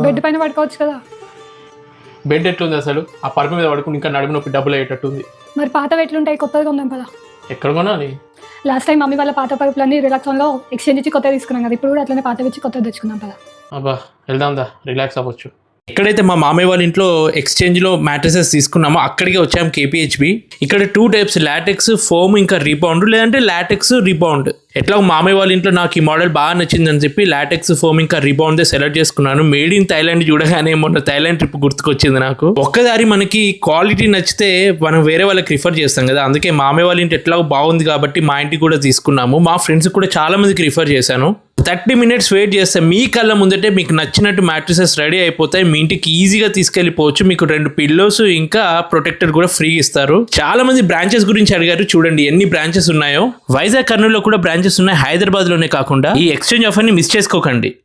Bed పైన పడుకోవచ్చు కదా. బెడ్ ఎట్లుంది అసలు? ఆ పరుపు మీద పడుకుని ఇంకా నడుము నొప్పి డబ్బులు అయ్యేటట్టుంది. మరి పాతవి ఎట్లుంటాయి? కొత్తగా కొందాం కదా. ఎక్కడ కొనాలి? లాస్ట్ టైం మమ్మీ వాళ్ళ పాత పరుపులన్నీ రిలాక్సాన్లో ఎక్స్చేంజ్ ఇచ్చి కొత్తగా తీసుకున్నాం కదా, ఇప్పుడు కూడా అట్లనే పాతవి ఇచ్చి కొత్తగా తెచ్చుకుందాం కదా. అబ్బా వెళ్దాందా, రిలాక్స్ అవ్వచ్చు. ఎక్కడైతే మా మామయ్య వాళ్ళ ఇంట్లో ఎక్స్చేంజ్లో మ్యాట్రసెస్ తీసుకున్నామో అక్కడికి వచ్చాము కేపీహెచ్బి. ఇక్కడ 2 టైప్స్, లాటెక్స్, ఫోమ్, ఇంకా రీబౌండ్, లేదంటే లాటెక్స్ రీబౌండ్. ఎట్లా మామయ్య వాళ్ళ ఇంట్లో నాకు ఈ మోడల్ బాగా నచ్చిందని చెప్పి లాటెక్స్, ఫోమ్, ఇంకా రీబౌండ్ సెలెక్ట్ చేసుకున్నాను. మేడ్ ఇన్ థైలాండ్ చూడగానే మొన్న థైలాండ్ ట్రిప్ గుర్తుకొచ్చింది నాకు. ఒక్కదారి మనకి క్వాలిటీ నచ్చితే మనం వేరే వాళ్ళకి రిఫర్ చేస్తాం కదా, అందుకే మామయ్య వాళ్ళ ఇంటి ఎట్లా బాగుంది కాబట్టి మా ఇంటికి కూడా తీసుకున్నాము. మా ఫ్రెండ్స్ కూడా చాలా మందికి రిఫర్ చేశాను. 30 minutes వెయిట్ చేస్తే మీ కళ్ళ ముందటే మీకు నచ్చినట్టు మ్యాట్రసెస్ రెడీ అయిపోతాయి. మీ ఇంటికి ఈజీగా తీసుకెళ్ళిపోవచ్చు. మీకు 2 పిల్లోస్ ఇంకా ప్రొటెక్టర్ కూడా ఫ్రీ ఇస్తారు. చాలా మంది బ్రాంచెస్ గురించి అడిగారు, చూడండి ఎన్ని బ్రాంచెస్ ఉన్నాయో. వైజాగ్, కర్నూలులో కూడా బ్రాంచెస్ ఉన్నాయి. హైదరాబాద్ లోనే కాకుండా ఈ ఎక్స్చేంజ్ ఆఫర్ ని మిస్ చేసుకోకండి.